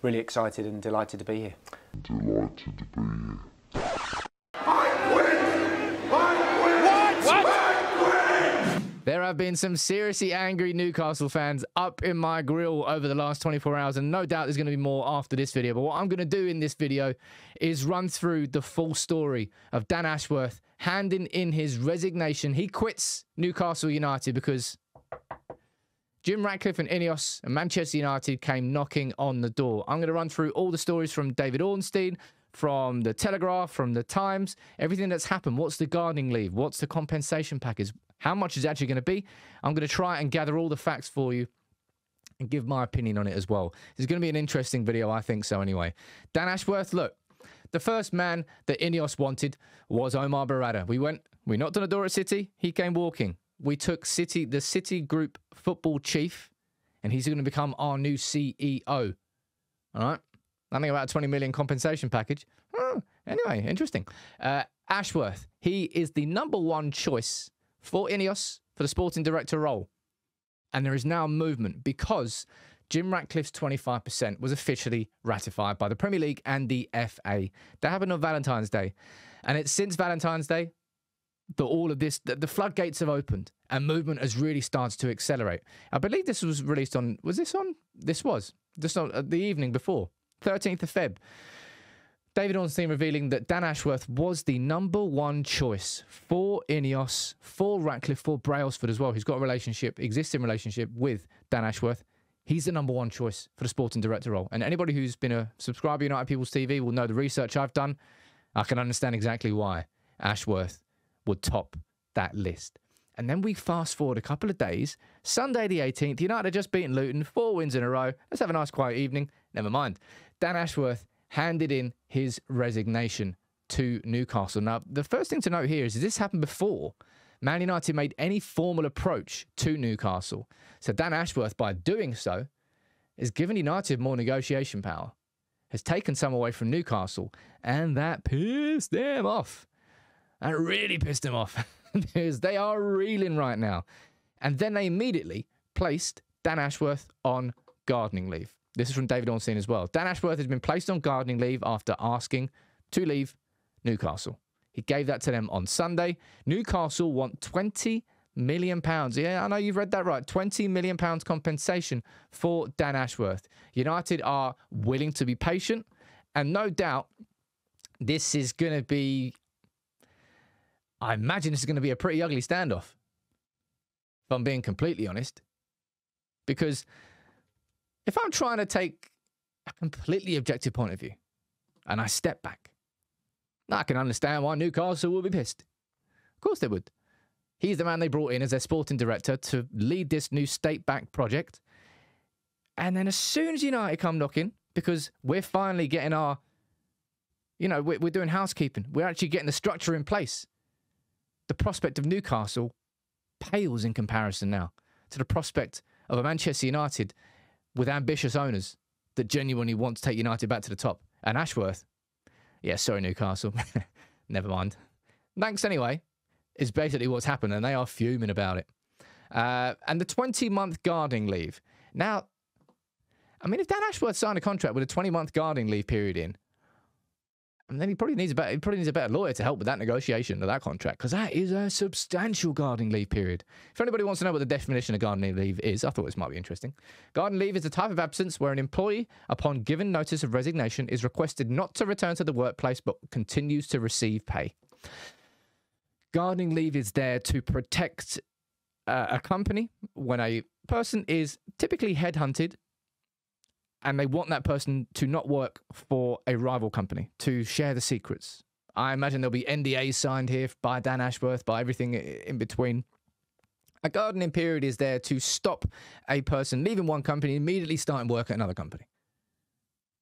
really excited and delighted to be here. Delighted to be here. There have been some seriously angry Newcastle fans up in my grill over the last 24 hours, and no doubt there's going to be more after this video. But what I'm going to do in this video is run through the full story of Dan Ashworth handing in his resignation. He quits Newcastle United because Jim Ratcliffe and Ineos and Manchester United came knocking on the door. I'm going to run through all the stories from David Ornstein, from the Telegraph, from the Times, everything that's happened. What's the gardening leave? What's the compensation package? How much is it actually going to be? I'm going to try and gather all the facts for you and give my opinion on it as well. It's going to be an interesting video, I think so anyway. Dan Ashworth, look, the first man that Ineos wanted was Omar Barada. We knocked on the door at City. He came walking. We took the City Group football chief, and he's going to become our new CEO. All right? I think about a 20 million compensation package. Oh, anyway, interesting. Ashworth, he is the #1 choice for Ineos for the sporting director role. And there is now a movement because Jim Ratcliffe's 25% was officially ratified by the Premier League and the FA. That happened on Valentine's Day. And it's since Valentine's Day that all of this, the floodgates have opened and movement has really started to accelerate. I believe this was released on, this was just on the evening before, 13th of Feb. David Ornstein revealing that Dan Ashworth was the #1 choice for Ineos, for Ratcliffe, for Brailsford as well, who's got a existing relationship with Dan Ashworth. He's the #1 choice for the sporting director role. And anybody who's been a subscriber to United People's TV will know the research I've done. I can understand exactly why Ashworth would top that list. And then we fast forward a couple of days. Sunday the 18th, United had just beaten Luton, 4 wins in a row. Let's have a nice quiet evening. Never mind. Dan Ashworth handed in his resignation to Newcastle. Now, the first thing to note here is this happened before Man United made any formal approach to Newcastle. So Dan Ashworth, by doing so, has given United more negotiation power, has taken some away from Newcastle, and that pissed them off. That really pissed them off because they are reeling right now. And then they immediately placed Dan Ashworth on gardening leave. This is from David Ornstein as well. Dan Ashworth has been placed on gardening leave after asking to leave Newcastle. He gave that to them on Sunday. Newcastle want £20 million. Yeah, I know you've read that right. £20 million compensation for Dan Ashworth. United are willing to be patient. And no doubt, this is going to be, I imagine this is going to be a pretty ugly standoff, if I'm being completely honest. Because if I'm trying to take a completely objective point of view and I step back, I can understand why Newcastle will be pissed. Of course they would. He's the man they brought in as their sporting director to lead this new state-backed project. And then as soon as United come knocking, because we're finally getting our, we're doing housekeeping. We're actually getting the structure in place. The prospect of Newcastle pales in comparison now to the prospect of a Manchester United with ambitious owners that genuinely want to take United back to the top. And Ashworth, yeah, sorry, Newcastle. Never mind. Thanks anyway, is basically what's happened, and they are fuming about it. And the 20-month guarding leave. Now, I mean, if Dan Ashworth signed a contract with a 20-month guarding leave period in, and then he probably needs a better lawyer to help with that negotiation of that contract, because that is a substantial guarding leave period. If anybody wants to know what the definition of gardening leave is, I thought this might be interesting. Garden leave is a type of absence where an employee, upon given notice of resignation, is requested not to return to the workplace but continues to receive pay. Gardening leave is there to protect a company when a person is typically headhunted and they want that person to not work for a rival company, to share the secrets. I imagine there'll be NDAs signed here by Dan Ashworth, by everything in between. A gardening period is there to stop a person leaving one company and immediately starting work at another company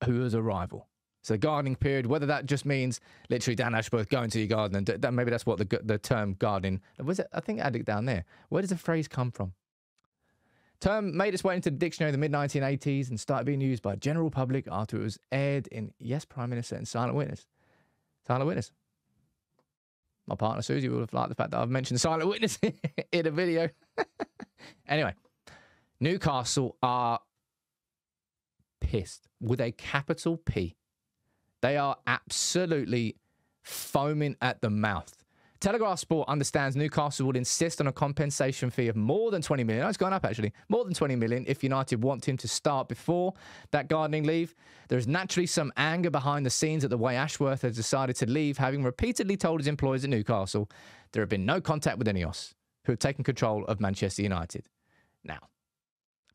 who is a rival. So gardening period, whether that just means literally Dan Ashworth going to your garden, and maybe that's what the term gardening, was it? I think I had it down there. Where does the phrase come from? Term made its way into the dictionary in the mid-1980s and started being used by the general public after it was aired in Yes, Prime Minister and Silent Witness. Silent Witness. My partner Susie would have liked the fact that I've mentioned Silent Witness in a video. Anyway, Newcastle are pissed with a capital P. They are absolutely foaming at the mouth. Telegraph Sport understands Newcastle would insist on a compensation fee of more than 20 million. Oh, it's gone up, actually. More than 20 million if United want him to start before that gardening leave. There is naturally some anger behind the scenes at the way Ashworth has decided to leave, having repeatedly told his employees at Newcastle there have been no contact with Ineos, who have taken control of Manchester United. Now,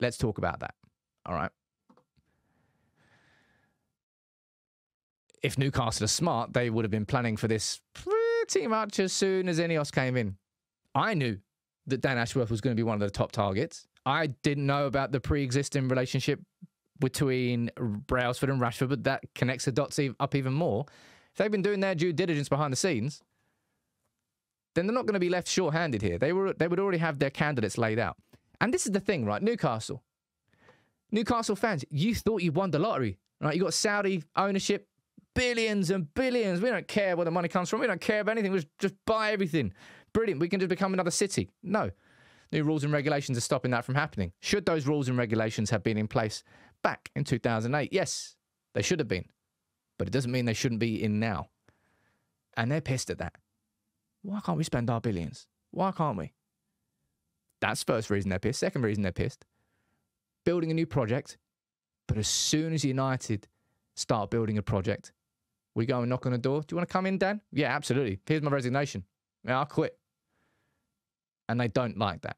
let's talk about that. All right. If Newcastle are smart, they would have been planning for this pretty much as soon as Ineos came in. I knew that Dan Ashworth was going to be one of the top targets. I didn't know about the pre-existing relationship between Brailsford and Rashford, but that connects the dots up even more. If they've been doing their due diligence behind the scenes, then they're not going to be left short-handed here. They would already have their candidates laid out. And this is the thing, right? Newcastle fans, you thought you won the lottery, right? You got Saudi ownership, billions and billions. We don't care where the money comes from. We don't care about anything. We just buy everything. Brilliant. We can just become another city. No. New rules and regulations are stopping that from happening. Should those rules and regulations have been in place back in 2008? Yes, they should have been. But it doesn't mean they shouldn't be in now. And they're pissed at that. Why can't we spend our billions? Why can't we? That's the first reason they're pissed. Second reason they're pissed. Building a new project. But as soon as United start building a project, we go and knock on the door. Do you want to come in, Dan? Yeah, absolutely. Here's my resignation. Yeah, I'll quit. And they don't like that.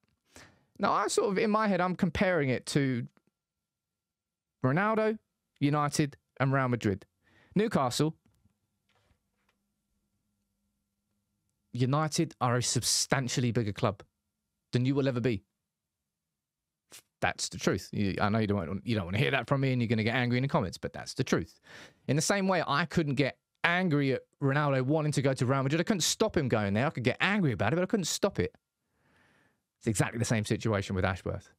Now, I sort of, in my head, I'm comparing it to Ronaldo, United, and Real Madrid. Newcastle, United are a substantially bigger club than you will ever be. That's the truth. I know you don't want to hear that from me and you're going to get angry in the comments, but that's the truth. In the same way, I couldn't get angry at Ronaldo wanting to go to Real Madrid. I couldn't stop him going there. I could get angry about it, but I couldn't stop it. It's exactly the same situation with Ashworth.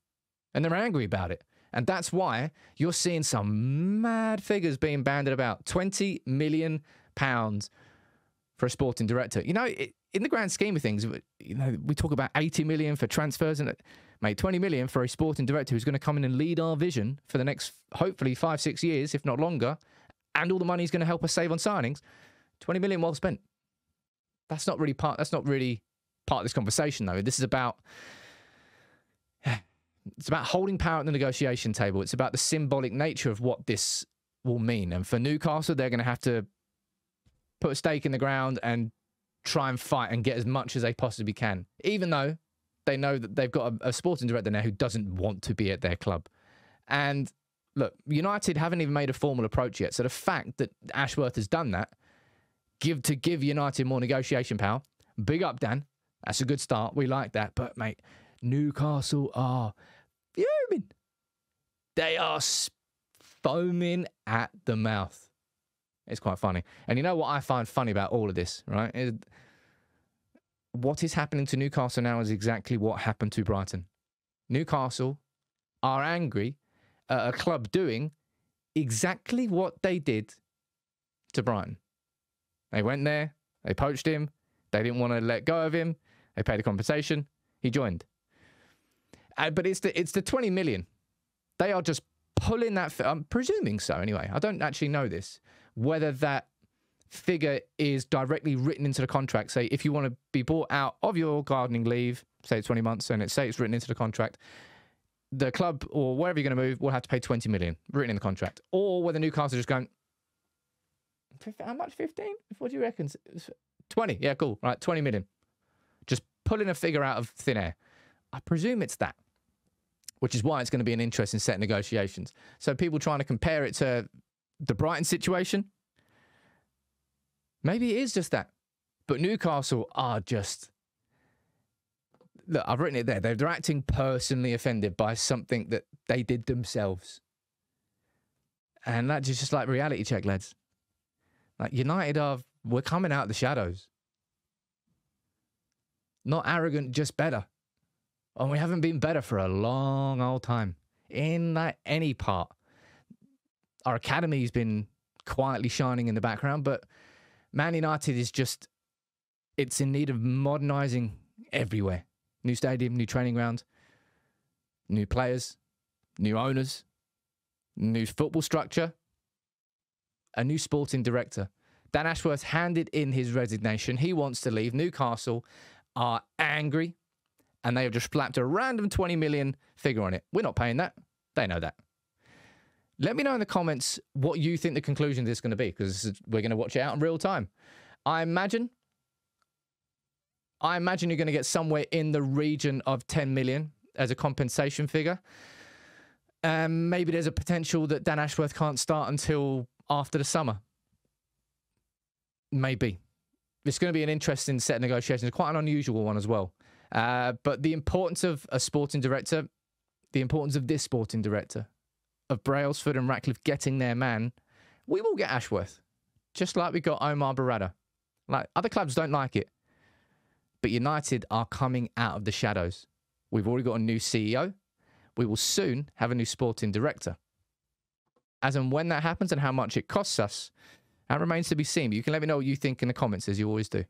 And they're angry about it. And that's why you're seeing some mad figures being bandied about. £20 million for a sporting director. You know, in the grand scheme of things, you know, we talk about 80 million for transfers and, mate, 20 million for a sporting director who's going to come in and lead our vision for the next, hopefully, 5-6 years, if not longer. And all the money is going to help us save on signings. 20 million well spent. That's not really part of this conversation, though. This is about, it's about holding power at the negotiation table. It's about the symbolic nature of what this will mean. And for Newcastle, they're going to have to put a stake in the ground and try and fight and get as much as they possibly can, even though they know that they've got a sporting director now who doesn't want to be at their club. And look, United haven't even made a formal approach yet. So the fact that Ashworth has done that, to give United more negotiation power, big up, Dan. That's a good start. We like that. But, mate, Newcastle are fuming. They are foaming at the mouth. It's quite funny. And you know what I find funny about all of this, right? What is happening to Newcastle now is exactly what happened to Brighton. Newcastle are angry at a club doing exactly what they did to Brighton. They went there, they poached him, they didn't want to let go of him, they paid the compensation, he joined. But it's the 20 million. They are just pulling that, I'm presuming so anyway, I don't actually know this, whether that figure is directly written into the contract. Say, if you want to be bought out of your gardening leave, say it's 20 months, and it's written into the contract, the club or wherever you're going to move will have to pay 20 million, written in the contract. Or whether Newcastle are just going, how much, 15? What do you reckon? 20, yeah, cool, right, 20 million. Just pulling a figure out of thin air. I presume it's that, which is why it's going to be an interesting set of negotiations. So people trying to compare it to the Brighton situation, maybe it is just that. But Newcastle are just... Look, I've written it there. They're acting personally offended by something that they did themselves. And that's just like reality check, lads. Like, United we're coming out of the shadows. Not arrogant, just better. And we haven't been better for a long old time. In any part. Our academy's been quietly shining in the background, but Man United is just, it's in need of modernising everywhere. New stadium, new training ground, new players, new owners. new football structure, a new sporting director. Dan Ashworth handed in his resignation. He wants to leave. Newcastle are angry, and they have just slapped a random 20 million figure on it. We're not paying that. They know that. Let me know in the comments what you think the conclusion of this is going to be, because we're going to watch it out in real time. I imagine you're going to get somewhere in the region of 10 million as a compensation figure. Maybe there's a potential that Dan Ashworth can't start until after the summer. Maybe. It's going to be an interesting set of negotiations, quite an unusual one as well. But the importance of a sporting director, the importance of this sporting director, of Brailsford and Ratcliffe getting their man, we will get Ashworth. Just like we got Omar Barada. Like, other clubs don't like it. But United are coming out of the shadows. We've already got a new CEO. We will soon have a new sporting director. As and when that happens and how much it costs us, that remains to be seen. But you can let me know what you think in the comments, as you always do.